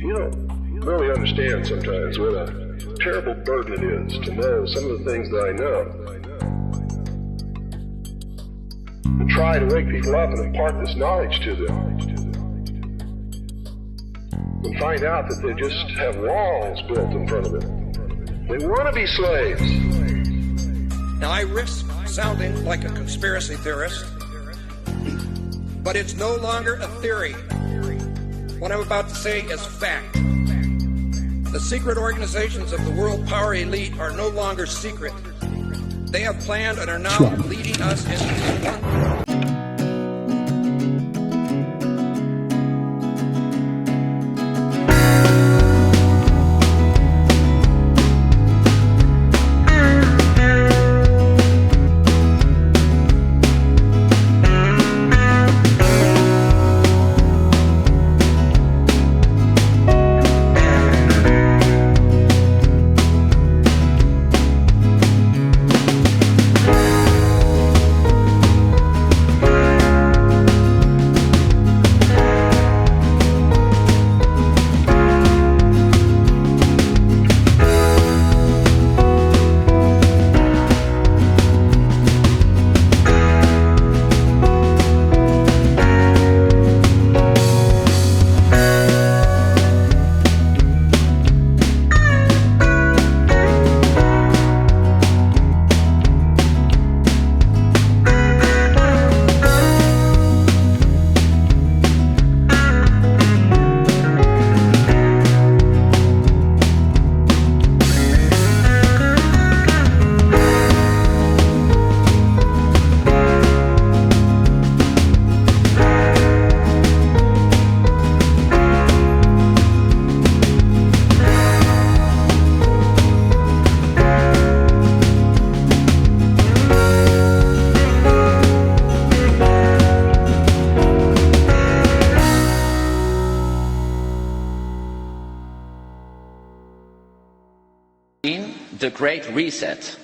You don't really understand sometimes what a terrible burden it is to know some of the things that I know. And try to wake people up and impart this knowledge to them. And find out that they just have walls built in front of them. They want to be slaves. Now I risk sounding like a conspiracy theorist, but it's no longer a theory. What I'm about to say is fact. The secret organizations of the world power elite are no longer secret. They have planned and are now leading us into one. The Great Reset.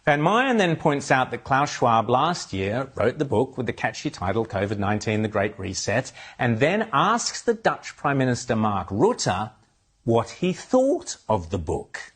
Van Meyen then points out that Klaus Schwab last year wrote the book with the catchy title COVID-19, The Great Reset, and then asks the Dutch Prime Minister Mark Rutte what he thought of the book.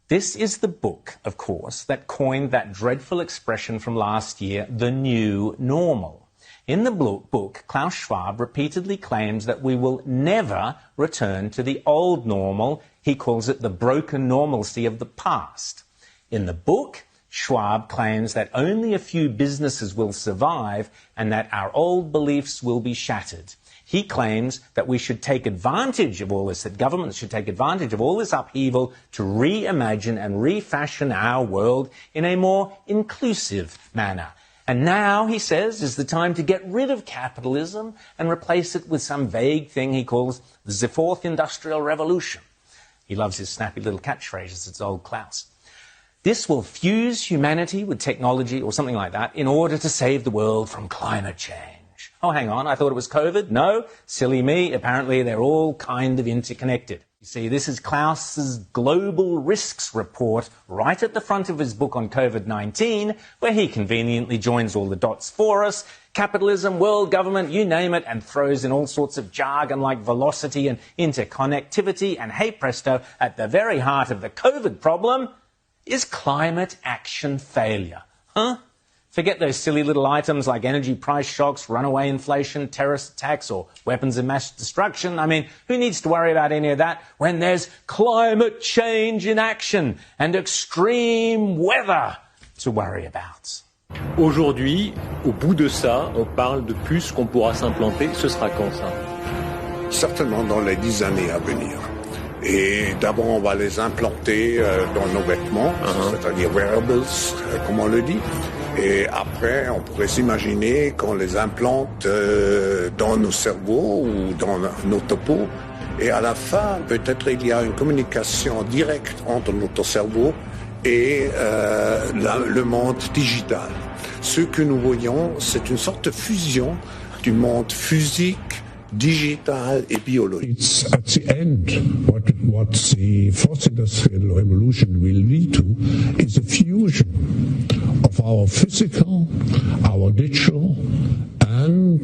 This is the book, of course, that coined that dreadful expression from last year, the new normal. In the book, Klaus Schwab repeatedly claims that we will never return to the old normal. He calls it the broken normalcy of the past. In the book, Schwab claims that only a few businesses will survive and that our old beliefs will be shattered. He claims that we should take advantage of all this, that governments should take advantage of all this upheaval to reimagine and refashion our world in a more inclusive manner. And now, he says, is the time to get rid of capitalism and replace it with some vague thing he calls the Fourth Industrial Revolution. He loves his snappy little catchphrases. It's old Klaus. This will fuse humanity with technology or something like that in order to save the world from climate change. Oh, hang on, I thought it was COVID. No, silly me. Apparently they're all kind of interconnected. You see, this is Klaus's Global Risks Report right at the front of his book on COVID-19, where he conveniently joins all the dots for us. Capitalism, world government, you name it, and throws in all sorts of jargon like velocity and interconnectivity. And hey presto, at the very heart of the COVID problem is climate action failure. Huh? Forget those silly little items like energy price shocks, runaway inflation, terrorist attacks, or weapons of mass destruction. I mean, who needs to worry about any of that when there's climate change in action and extreme weather to worry about? Aujourd'hui, au bout de ça, on parle de puces qu'on pourra s'implanter. Ce sera quand ça? Certainement dans les 10 années à venir. Et d'abord, on va les implanter dans nos vêtements, c'est-à-dire wearables, comme on le dit. Et après, on pourrait s'imaginer qu'on les implante dans nos cerveaux ou dans nos topos. Et à la fin, peut-être il y a une communication directe entre notre cerveau et le monde digital. Ce que nous voyons, c'est une sorte de fusion du monde physique, digital et biologique. It's at the end, what the fourth industrial revolution will lead to is a fusion of our physical, our digital, and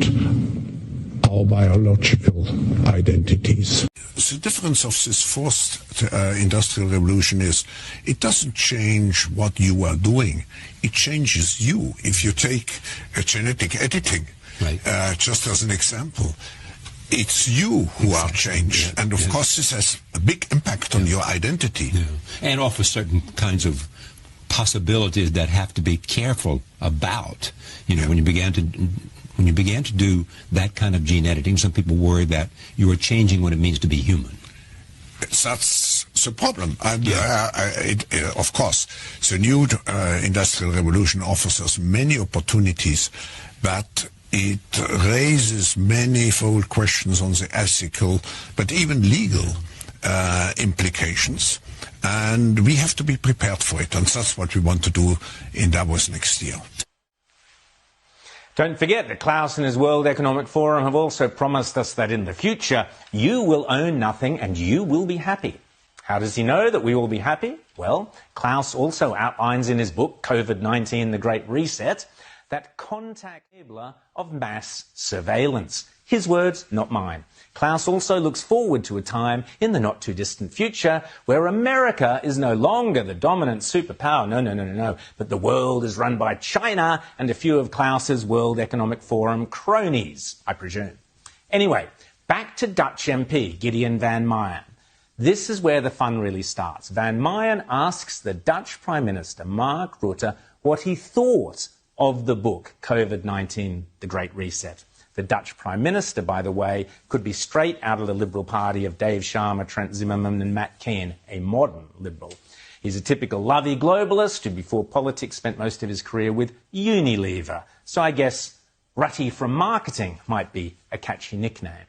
our biological identities. The difference of this fourth industrial revolution is it doesn't change what you are doing. It changes you. If you take genetic editing, right. Just as an example, it's you who are changed. And of course this has a big impact on your identity. Yeah. And offers certain kinds of possibilities that have to be careful about. You know, when you began to do that kind of gene editing, some people worry that you are changing what it means to be human. That's the problem. And of course, the new industrial revolution offers us many opportunities, but it raises manifold questions on the ethical, but even legal implications. And we have to be prepared for it, and that's what we want to do in Davos next year. Don't forget that Klaus and his World Economic Forum have also promised us that in the future you will own nothing and you will be happy. How does he know that we will be happy? Well, Klaus also outlines in his book, COVID-19, The Great Reset, that contact enabler of mass surveillance. His words, not mine. Klaus also looks forward to a time in the not-too-distant future where America is no longer the dominant superpower. No. But the world is run by China and a few of Klaus's World Economic Forum cronies, I presume. Anyway, back to Dutch MP Gideon van Meyen. This is where the fun really starts. Van Meyen asks the Dutch Prime Minister, Mark Rutte, what he thought of the book, COVID-19, The Great Reset. The Dutch Prime Minister, by the way, could be straight out of the Liberal Party of Dave Sharma, Trent Zimmerman and Matt Kean, a modern Liberal. He's a typical lovey globalist who before politics spent most of his career with Unilever. So I guess Rutte from Marketing might be a catchy nickname.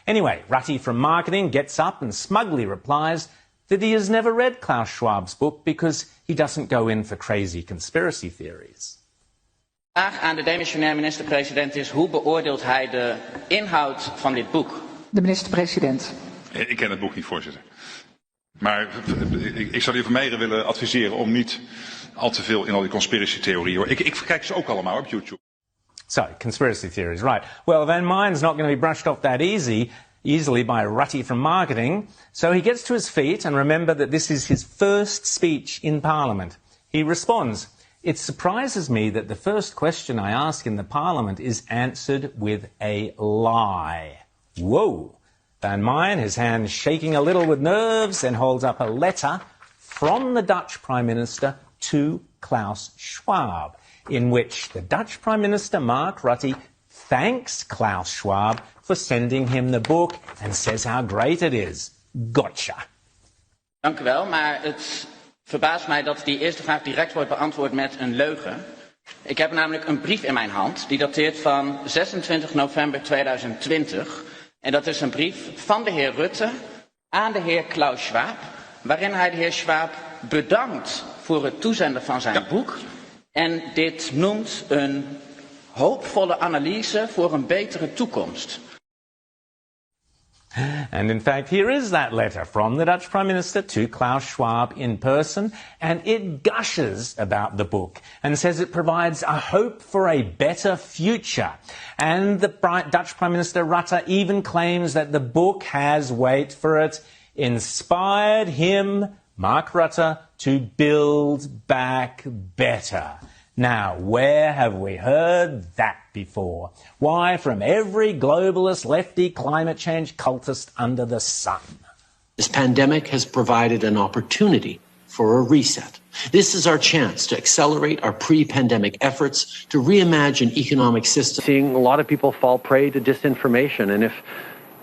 Anyway, Rutte from Marketing gets up and smugly replies that he has never read Klaus Schwab's book because he doesn't go in for crazy conspiracy theories. De vraag aan de demissionair minister-president is: hoe beoordeelt hij de inhoud van dit boek? De minister-president. Ik ken het boek niet, voorzitter. Maar ik zou de heer Vermeijeren willen adviseren om niet al te veel in al die conspiracy-theorieën. Ik kijk ze ook allemaal op YouTube. So, conspiracy theories, right. Well, Van Meyen's not going to be brushed off that easily by Rutte from Marketing. So he gets to his feet, and remember that this is his first speech in Parliament. He responds, "It surprises me that the first question I ask in the Parliament is answered with a lie." Whoa! Van Meyen, his hand shaking a little with nerves, then holds up a letter from the Dutch Prime Minister to Klaus Schwab, in which the Dutch Prime Minister, Mark Rutte, thanks Klaus Schwab for sending him the book and says how great it is. Gotcha. Dank u wel, maar het verbaast mij dat die eerste vraag direct wordt beantwoord met een leugen. Ik heb namelijk een brief in mijn hand, die dateert van 26 november 2020. En dat is een brief van de heer Rutte aan de heer Klaus Schwab, waarin hij de heer Schwab bedankt voor het toezenden van zijn boek. En dit noemt een hoopvolle analyse voor een betere toekomst. And in fact, here is that letter from the Dutch Prime Minister to Klaus Schwab in person, and it gushes about the book and says it provides a hope for a better future. And the Dutch Prime Minister Rutte even claims that the book has, wait for it, inspired him, Mark Rutte, to build back better. Now, where have we heard that before? Why, from every globalist, lefty, climate change cultist under the sun. This pandemic has provided an opportunity for a reset. This is our chance to accelerate our pre-pandemic efforts to reimagine economic systems. Seeing a lot of people fall prey to disinformation, and if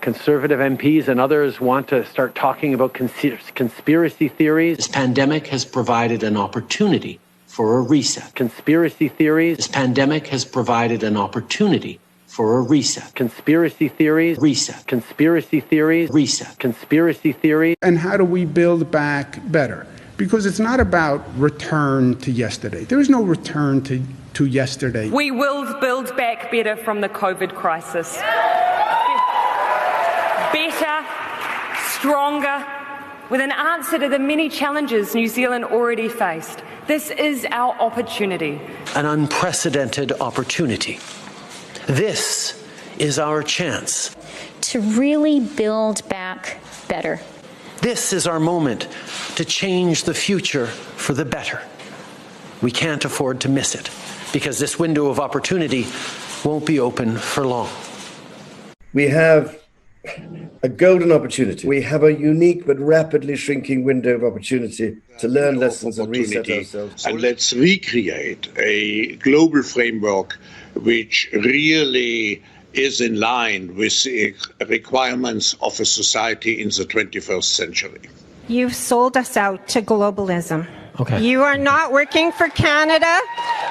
conservative MPs and others want to start talking about conspiracy theories. This pandemic has provided an opportunity for a reset. Conspiracy theories. This pandemic has provided an opportunity for a reset. Conspiracy theories. Reset. Conspiracy theories. Reset. Conspiracy theories. And how do we build back better? Because it's not about return to yesterday. There is no return to yesterday. We will build back better from the COVID crisis. Better, stronger, with an answer to the many challenges New Zealand already faced. This is our opportunity. An unprecedented opportunity. This is our chance to really build back better. This is our moment to change the future for the better. We can't afford to miss it, because this window of opportunity won't be open for long. We have a golden opportunity. We have a unique but rapidly shrinking window of opportunity to learn lessons and reset ourselves. And let's recreate a global framework which really is in line with the requirements of a society in the 21st century. You've sold us out to globalism. Okay. You are not working for Canada.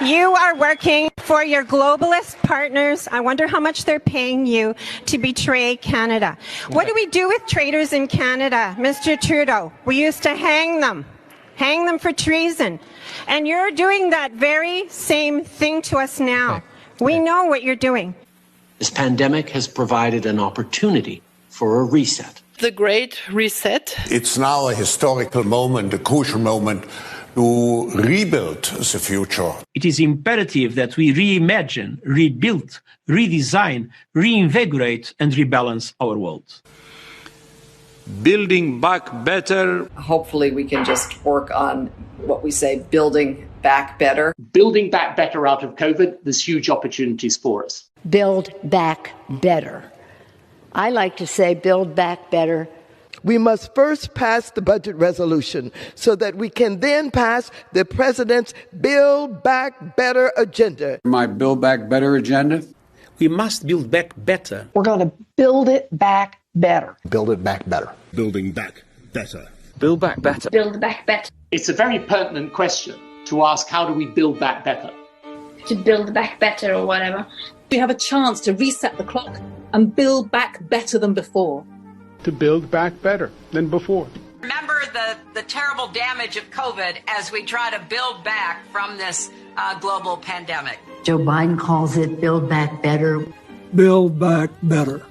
You are working for your globalist partners. I wonder how much they're paying you to betray Canada. Okay. What do we do with traitors in Canada, Mr. Trudeau? We used to hang them for treason. And you're doing that very same thing to us now. Okay. We know what you're doing. This pandemic has provided an opportunity for a reset. The Great Reset. It's now a historical moment, a crucial moment to rebuild the future. It is imperative that we reimagine, rebuild, redesign, reinvigorate and rebalance our world. Building back better. Hopefully we can just work on what we say, building back better. Building back better out of COVID, there's huge opportunities for us. Build back better. I like to say build back better. We must first pass the budget resolution so that we can then pass the president's Build Back Better agenda. My Build Back Better agenda? We must build back better. We're going to build it back better. Build it back better. Building back better. Build back better. Build back better. It's a very pertinent question to ask, how do we build back better? To build back better or whatever. We have a chance to reset the clock and build back better than before. To build back better than before. Remember the terrible damage of COVID as we try to build back from this global pandemic. Joe Biden calls it build back better. Build back better.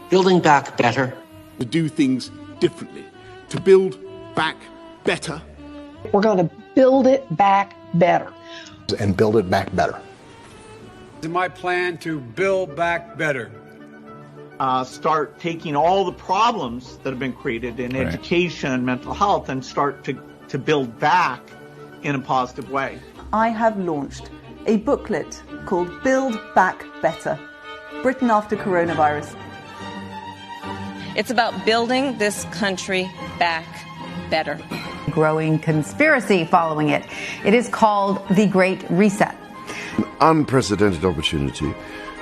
Building back better. To do things differently. To build back better. We're going to build it back better. And build it back better. My plan to build back better. Start taking all the problems that have been created in education and mental health and start to build back in a positive way. I have launched a booklet called Build Back Better, Britain After Coronavirus. It's about building this country back better. Growing conspiracy following it. It is called the Great Reset. An unprecedented opportunity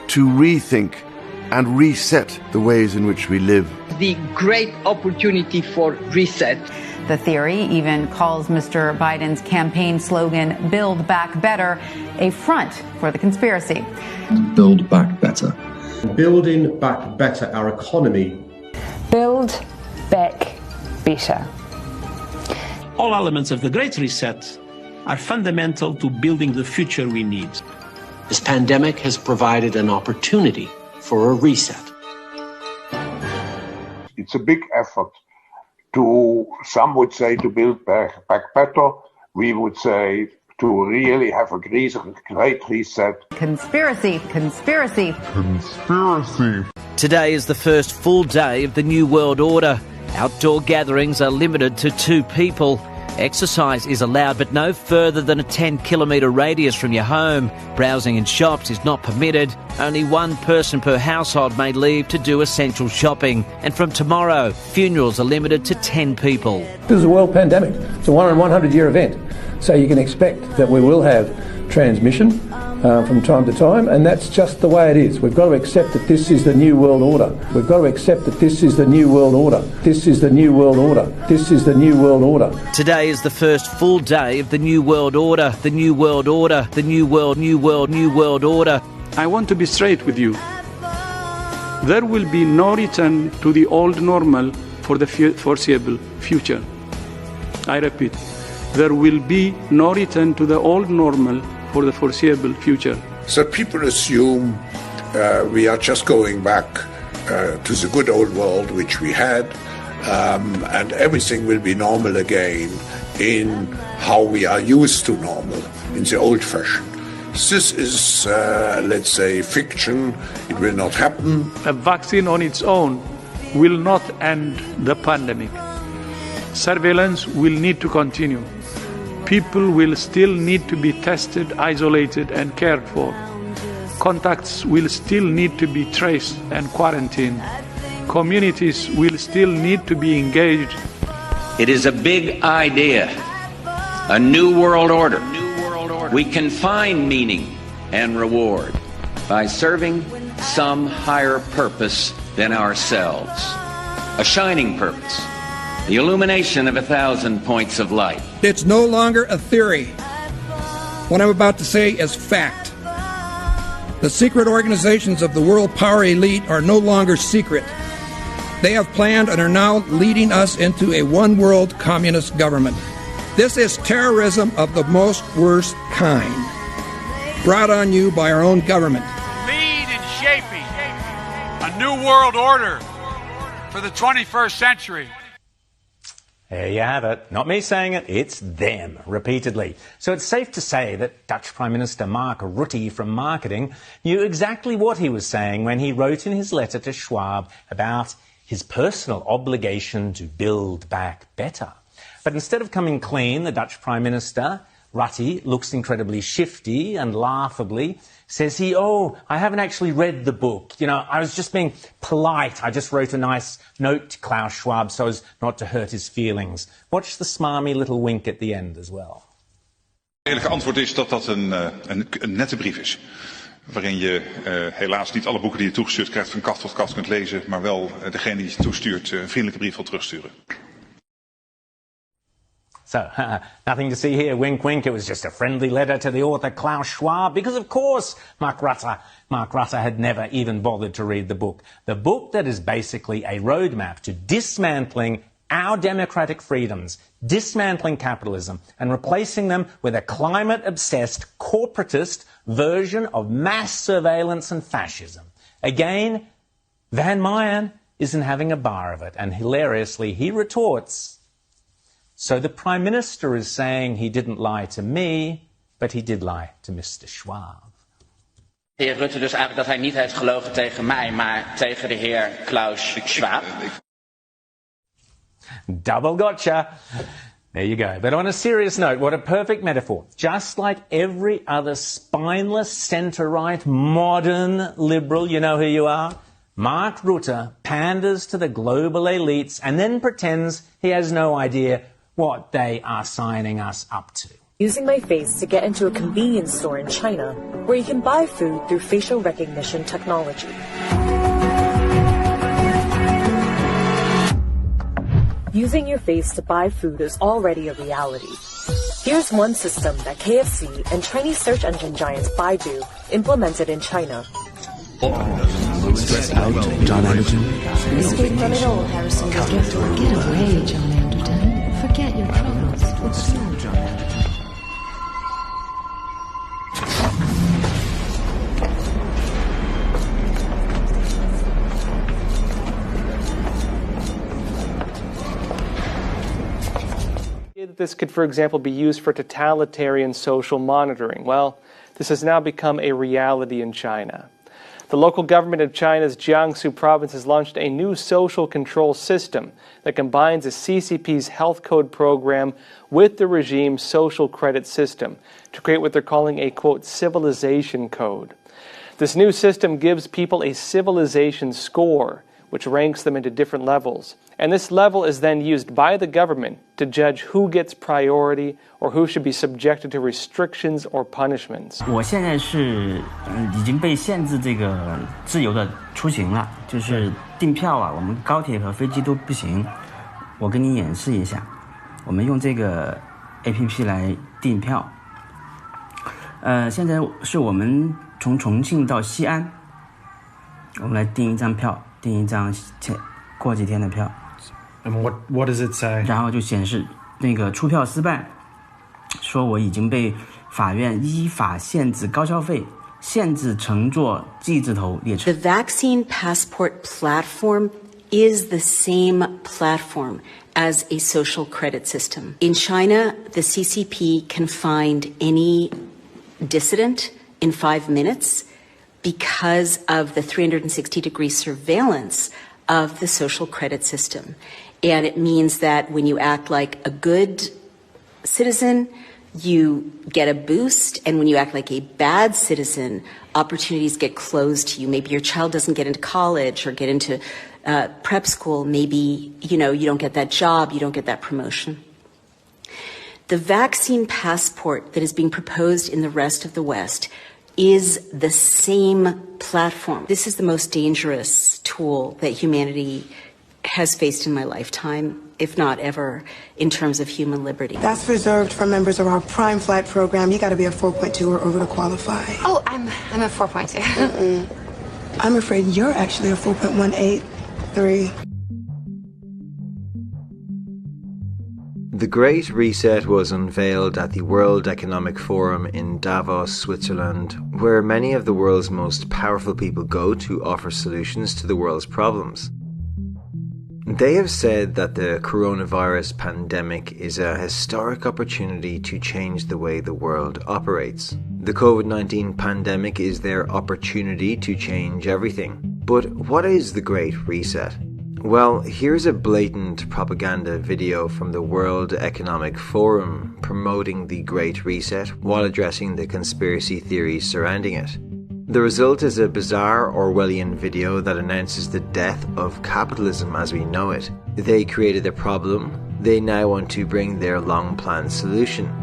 to rethink and reset the ways in which we live. The great opportunity for reset. The theory even calls Mr. Biden's campaign slogan, Build Back Better, a front for the conspiracy. Build back better. Building back better our economy. Build back better. All elements of the Great Reset are fundamental to building the future we need. This pandemic has provided an opportunity for a reset. It's a big effort to, some would say, to build back better. We would say to really have a great reset. Conspiracy. Today is the first full day of the New World Order. Outdoor gatherings are limited to 2 people. Exercise is allowed, but no further than a 10-kilometre radius from your home. Browsing in shops is not permitted. Only 1 person per household may leave to do essential shopping. And from tomorrow, funerals are limited to 10 people. This is a world pandemic. It's a 1 in 100-year event. So you can expect that we will have transmission from time to time, and that's just the way it is. We've got to accept that this is the new world order. We've got to accept that this is the new world order. This is the new world order. This is the new world order. Today is the first full day of the New World Order. The New World Order. The New World Order. I want to be straight with you. There will be no return to the old normal for the foreseeable future. I repeat, there will be no return to the old normal for the foreseeable future. So people assume we are just going back to the good old world which we had, and everything will be normal again in how we are used to normal, in the old fashion. This is, let's say, fiction. It will not happen. A vaccine on its own will not end the pandemic. Surveillance will need to continue. People will still need to be tested, isolated, and cared for. Contacts will still need to be traced and quarantined. Communities will still need to be engaged. It is a big idea, a new world order. We can find meaning and reward by serving some higher purpose than ourselves. A shining purpose, the illumination of 1,000 points of light. It's no longer a theory. What I'm about to say is fact. The secret organizations of the world power elite are no longer secret. They have planned and are now leading us into a one-world communist government. This is terrorism of the most worst kind, brought on you by our own government. Lead in shaping a new world order for the 21st century. There you have it. Not me saying it, it's them, repeatedly. So it's safe to say that Dutch Prime Minister Mark Rutte from Marketing knew exactly what he was saying when he wrote in his letter to Schwab about his personal obligation to build back better. But instead of coming clean, the Dutch Prime Minister, Rutte, looks incredibly shifty and laughably says I haven't actually read the book. I was just being polite. I just wrote a nice note to Klaus Schwab so as not to hurt his feelings. Watch the smarmy little wink at the end as well. Het eerlijke antwoord is dat dat een nette brief is. Waarin je helaas niet alle boeken die je toegestuurd krijgt van kaft tot kaft kunt lezen, maar wel degene die je toestuurt een vriendelijke brief wil terugsturen. So, nothing to see here, wink wink, it was just a friendly letter to the author Klaus Schwab, because of course Mark Rutte had never even bothered to read the book. The book that is basically a roadmap to dismantling our democratic freedoms, dismantling capitalism, and replacing them with a climate-obsessed, corporatist version of mass surveillance and fascism. Again, Van Mayen isn't having a bar of it, and hilariously he retorts, so the Prime Minister is saying he didn't lie to me, but he did lie to Mr. Schwab. De heer Rutte dus eigenlijk dat hij niet heeft gelogen tegen mij, maar tegen de heer Klaus Schwab. Double gotcha. There you go. But on a serious note, what a perfect metaphor. Just like every other spineless centre-right modern liberal, you know who you are? Mark Rutte panders to the global elites and then pretends he has no idea what they are signing us up to. Using my face to get into a convenience store in China where you can buy food through facial recognition technology. Using your face to buy food is already a reality. Here's one system that KFC and Chinese search engine giants Baidu implemented in China. Stressed out, John Anderton. Escape from it all, Harrison. Get away, John Anderton. Forget your troubles. What's still John Anderton? This could, for example, be used for totalitarian social monitoring. Well, this has now become a reality in China. The local government of China's Jiangsu province has launched a new social control system that combines the CCP's health code program with the regime's social credit system to create what they're calling a, quote, civilization code. This new system gives people a civilization score, which ranks them into different levels. And this level is then used by the government to judge who gets priority or who should be subjected to restrictions or punishments. 我现在是已经被限制这个自由的出行了，就是订票啊，我们高铁和飞机都不行。我跟你演示一下，我们用这个 APP 来订票。现在是我们从重庆到西安，我们来订一张票，订一张过几天的票。And what does it say? 然后就显示那个出票失败，说我已经被法院依法限制高消费，限制乘坐 G 字头列车。 The vaccine passport platform is the same platform as a social credit system. In China, the CCP can find any dissident, in 5 minutes because of the 360-degree surveillance of the social credit system. And it means that when you act like a good citizen, you get a boost, and when you act like a bad citizen, opportunities get closed to you. Maybe your child doesn't get into college or get into prep school. Maybe, you don't get that job, you don't get that promotion. The vaccine passport that is being proposed in the rest of the West is the same platform. This is the most dangerous tool that humanity has faced in my lifetime, if not ever, in terms of human liberty. That's reserved for members of our Prime Flight program. You got to be a 4.2 or over to qualify. Oh, I'm a 4.2. I'm afraid you're actually a 4.183. The Great Reset was unveiled at the World Economic Forum in Davos, Switzerland, where many of the world's most powerful people go to offer solutions to the world's problems. They have said that the coronavirus pandemic is a historic opportunity to change the way the world operates. The COVID-19 pandemic is their opportunity to change everything. But what is the Great Reset? Well, here's a blatant propaganda video from the World Economic Forum promoting the Great Reset while addressing the conspiracy theories surrounding it. The result is a bizarre Orwellian video that announces the death of capitalism as we know it. They created a problem, they now want to bring their long-planned solution.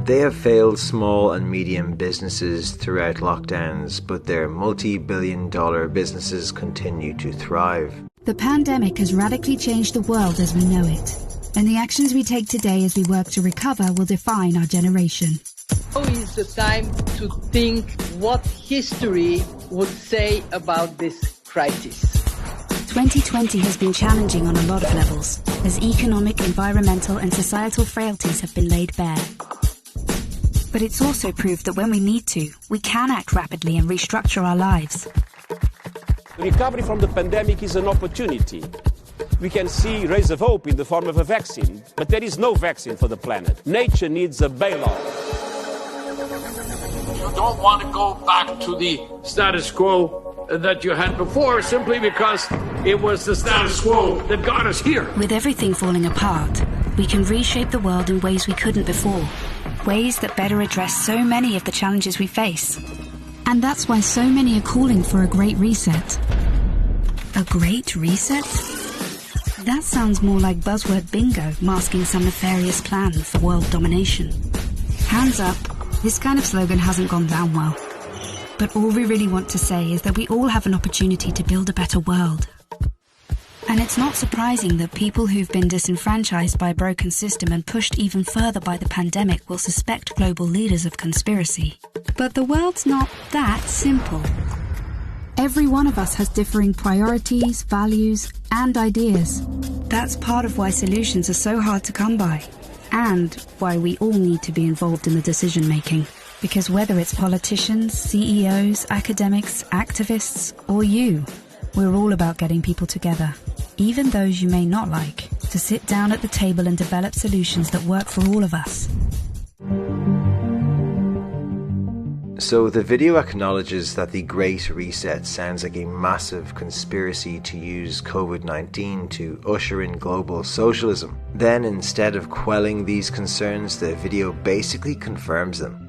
They have failed small and medium businesses throughout lockdowns, but their multi-billion-dollar businesses continue to thrive. The pandemic has radically changed the world as we know it, and the actions we take today as we work to recover will define our generation. Now is the time to think what history would say about this crisis. 2020 has been challenging on a lot of levels, as economic, environmental and societal frailties have been laid bare. But it's also proved that when we need to, we can act rapidly and restructure our lives. Recovery from the pandemic is an opportunity. We can see rays of hope in the form of a vaccine, but there is no vaccine for the planet. Nature needs a bailout. You don't want to go back to the status quo that you had before simply because it was the status quo that got us here. With everything falling apart, we can reshape the world in ways we couldn't before. Ways that better address so many of the challenges we face. And that's why so many are calling for a great reset. A great reset? That sounds more like buzzword bingo masking some nefarious plan for world domination. Hands up, this kind of slogan hasn't gone down well. But all we really want to say is that we all have an opportunity to build a better world. And it's not surprising that people who've been disenfranchised by a broken system and pushed even further by the pandemic will suspect global leaders of conspiracy. But the world's not that simple. Every one of us has differing priorities, values, and ideas. That's part of why solutions are so hard to come by, and why we all need to be involved in the decision-making. Because whether it's politicians, CEOs, academics, activists, or you, we're all about getting people together, even those you may not like, to sit down at the table and develop solutions that work for all of us. So the video acknowledges that the Great Reset sounds like a massive conspiracy to use COVID-19 to usher in global socialism. Then, instead of quelling these concerns, the video basically confirms them.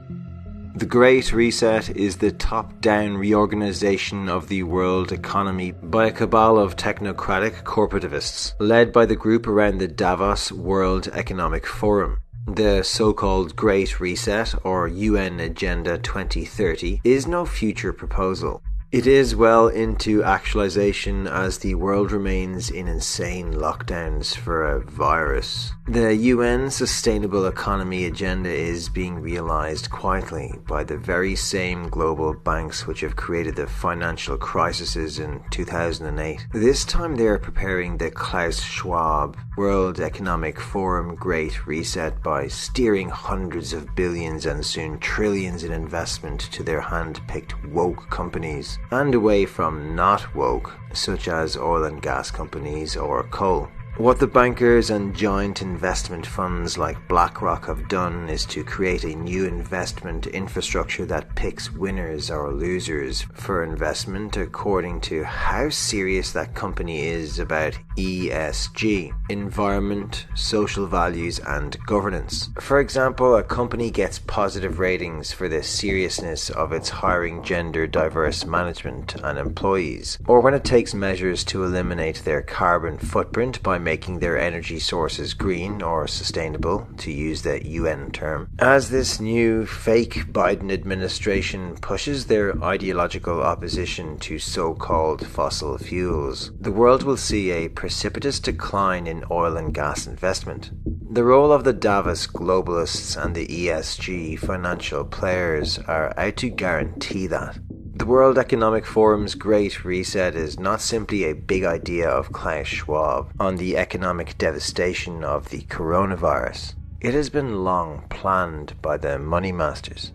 The Great Reset is the top-down reorganization of the world economy by a cabal of technocratic corporativists, led by the group around the Davos World Economic Forum. The so-called Great Reset, or UN Agenda 2030, is no future proposal. It is well into actualization as the world remains in insane lockdowns for a virus. The UN Sustainable Economy Agenda is being realized quietly by the very same global banks which have created the financial crises in 2008. This time they are preparing the Klaus Schwab World Economic Forum Great Reset by steering hundreds of billions and soon trillions in investment to their hand-picked woke companies, and away from not woke, such as oil and gas companies or coal. What the bankers and giant investment funds like BlackRock have done is to create a new investment infrastructure that picks winners or losers for investment according to how serious that company is about ESG, environment, social values, and governance. For example, a company gets positive ratings for the seriousness of its hiring gender diverse management and employees, or when it takes measures to eliminate their carbon footprint by making their energy sources green or sustainable, to use the UN term. As this new fake Biden administration pushes their ideological opposition to so-called fossil fuels, the world will see a precipitous decline in oil and gas investment. The role of the Davos globalists and the ESG financial players are out to guarantee that. The World Economic Forum's Great Reset is not simply a big idea of Klaus Schwab on the economic devastation of the coronavirus. It has been long planned by the money masters.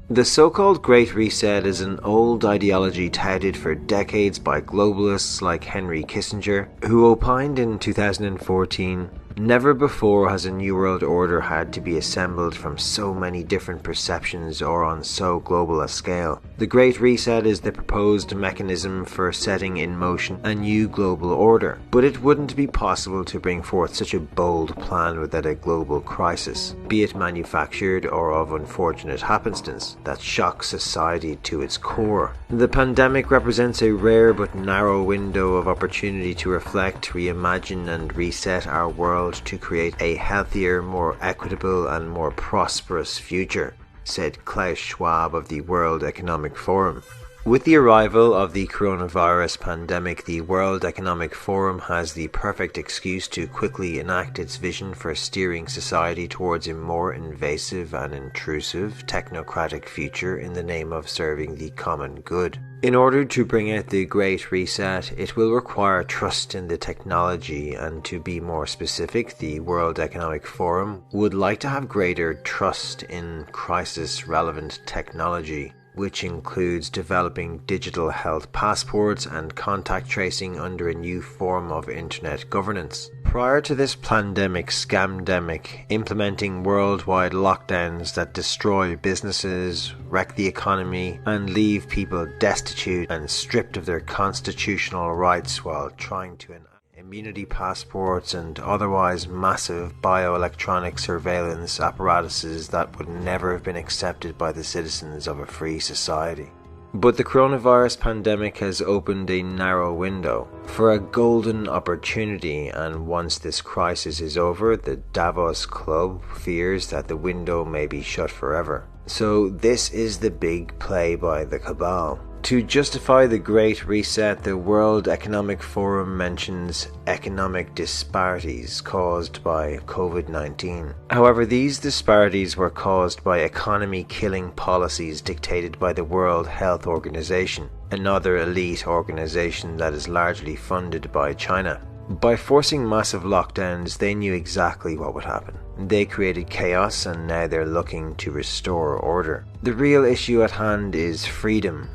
The so-called Great Reset is an old ideology touted for decades by globalists like Henry Kissinger, who opined in 2014, "Never before has a new world order had to be assembled from so many different perceptions or on so global a scale. The Great Reset is the proposed mechanism for setting in motion a new global order, but it wouldn't be possible to bring forth such a bold plan without a global crisis, be it manufactured or of unfortunate happenstance, that shocks society to its core. The pandemic represents a rare but narrow window of opportunity to reflect, reimagine and reset our world to create a healthier, more equitable and more prosperous future," said Klaus Schwab of the World Economic Forum. With the arrival of the coronavirus pandemic, the World Economic Forum has the perfect excuse to quickly enact its vision for steering society towards a more invasive and intrusive technocratic future in the name of serving the common good. In order to bring out the Great Reset, it will require trust in the technology, and to be more specific, the World Economic Forum would like to have greater trust in crisis-relevant technology, which includes developing digital health passports and contact tracing under a new form of internet governance. Prior to this pandemic scamdemic, implementing worldwide lockdowns that destroy businesses, wreck the economy, and leave people destitute and stripped of their constitutional rights while trying to enact immunity passports and otherwise massive bioelectronic surveillance apparatuses that would never have been accepted by the citizens of a free society. But the coronavirus pandemic has opened a narrow window for a golden opportunity, and once this crisis is over, the Davos Club fears that the window may be shut forever. So this is the big play by the cabal. To justify the Great Reset, the World Economic Forum mentions economic disparities caused by COVID-19. However, these disparities were caused by economy-killing policies dictated by the World Health Organization, another elite organization that is largely funded by China. By forcing massive lockdowns, they knew exactly what would happen. They created chaos, and now they're looking to restore order. The real issue at hand is freedom.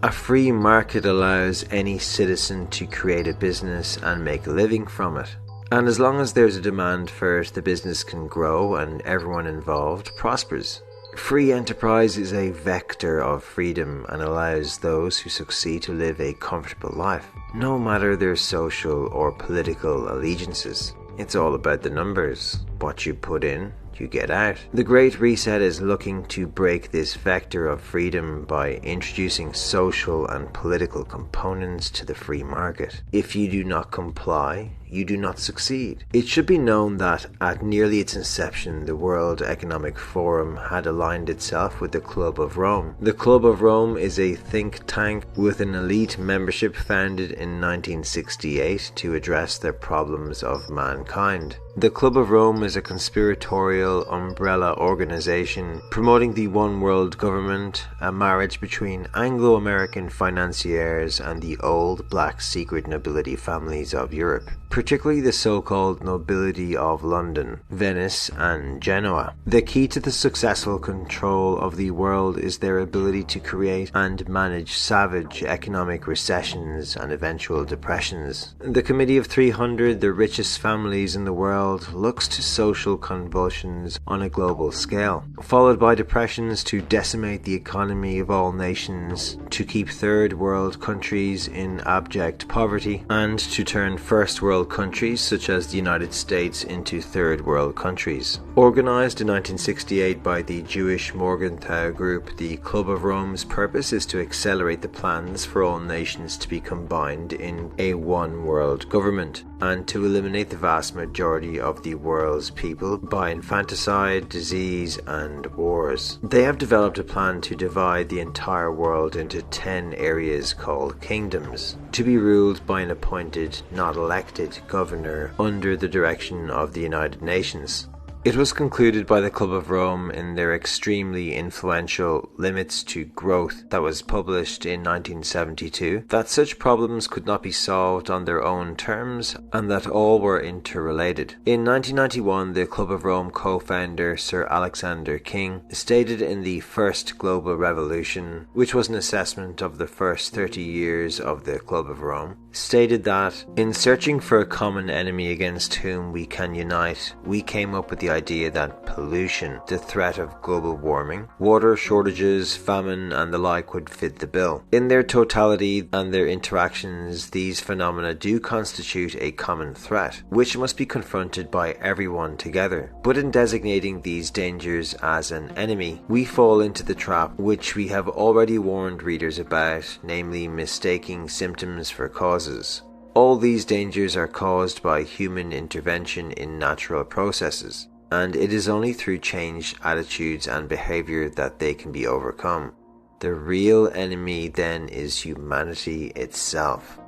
A free market allows any citizen to create a business and make a living from it. And as long as there's a demand for it, the business can grow and everyone involved prospers. Free enterprise is a vector of freedom and allows those who succeed to live a comfortable life, no matter their social or political allegiances. It's all about the numbers. What you put in, you get out. The Great Reset is looking to break this vector of freedom by introducing social and political components to the free market. If you do not comply, you do not succeed. It should be known that at nearly its inception, the World Economic Forum had aligned itself with the Club of Rome. The Club of Rome is a think tank with an elite membership founded in 1968 to address the problems of mankind. The Club of Rome is a conspiratorial umbrella organization promoting the one world government, a marriage between Anglo-American financiers and the old black secret nobility families of Europe, particularly the so-called nobility of London, Venice and Genoa. The key to the successful control of the world is their ability to create and manage savage economic recessions and eventual depressions. The Committee of 300, the richest families in the world, looks to social convulsions on a global scale, followed by depressions to decimate the economy of all nations, to keep third world countries in abject poverty, and to turn first world countries such as the United States into third world countries. Organized in 1968 by the Jewish Morgenthau Group, the Club of Rome's purpose is to accelerate the plans for all nations to be combined in a one world government, and to eliminate the vast majority of the world's people by infanticide, disease, and wars. They have developed a plan to divide the entire world into 10 areas called kingdoms, to be ruled by an appointed, not elected, governor under the direction of the United Nations. It was concluded by the Club of Rome in their extremely influential Limits to Growth that was published in 1972 that such problems could not be solved on their own terms and that all were interrelated. In 1991, the Club of Rome co-founder Sir Alexander King stated in the First Global Revolution, which was an assessment of the first 30 years of the Club of Rome, stated that, in searching for a common enemy against whom we can unite, we came up with the idea that pollution, the threat of global warming, water shortages, famine, and the like would fit the bill. In their totality and their interactions, these phenomena do constitute a common threat, which must be confronted by everyone together. But in designating these dangers as an enemy, we fall into the trap which we have already warned readers about, namely mistaking symptoms for causes. All these dangers are caused by human intervention in natural processes, and it is only through changed attitudes and behavior that they can be overcome. The real enemy then is humanity itself.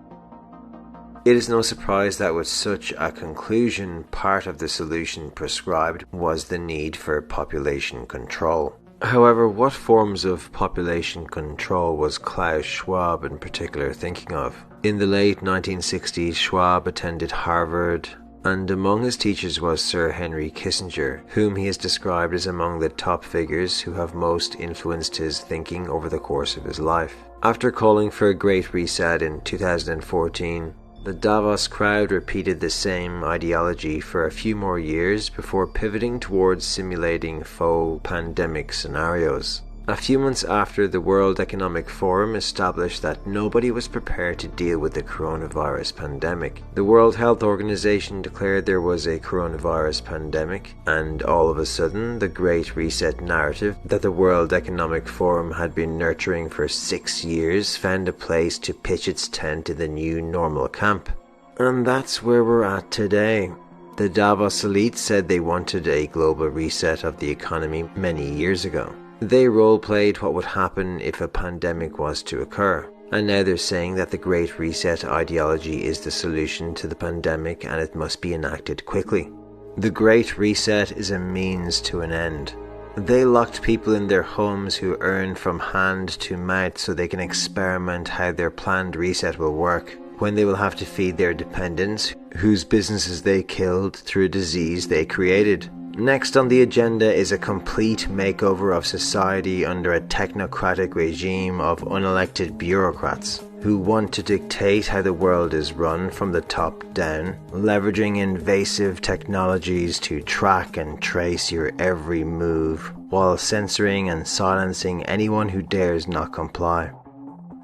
It is no surprise that with such a conclusion, part of the solution prescribed was the need for population control. However, what forms of population control was Klaus Schwab in particular thinking of? In the late 1960s, Schwab attended Harvard, and among his teachers was Sir Henry Kissinger, whom he has described as among the top figures who have most influenced his thinking over the course of his life. After calling for a great reset in 2014, the Davos crowd repeated the same ideology for a few more years before pivoting towards simulating faux pandemic scenarios. A few months after, the World Economic Forum established that nobody was prepared to deal with the coronavirus pandemic. The World Health Organization declared there was a coronavirus pandemic, and all of a sudden, the Great Reset narrative that the World Economic Forum had been nurturing for 6 years found a place to pitch its tent in the new normal camp. And that's where we're at today. The Davos elite said they wanted a global reset of the economy many years ago. They role-played what would happen if a pandemic was to occur, and now they're saying that the Great Reset ideology is the solution to the pandemic and it must be enacted quickly. The Great Reset is a means to an end. They locked people in their homes who earn from hand to mouth so they can experiment how their planned reset will work, when they will have to feed their dependents, whose businesses they killed through a disease they created. Next on the agenda is a complete makeover of society under a technocratic regime of unelected bureaucrats who want to dictate how the world is run from the top down, leveraging invasive technologies to track and trace your every move, while censoring and silencing anyone who dares not comply.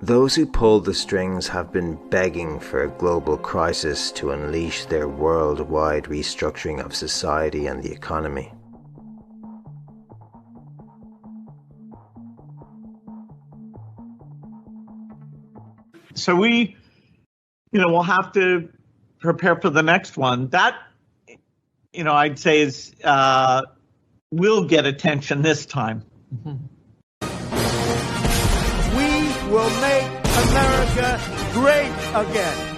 Those who pulled the strings have been begging for a global crisis to unleash their worldwide restructuring of society and the economy. So we'll have to prepare for the next one. That, I'd say is will get attention this time. Mm-hmm. We will make America great again.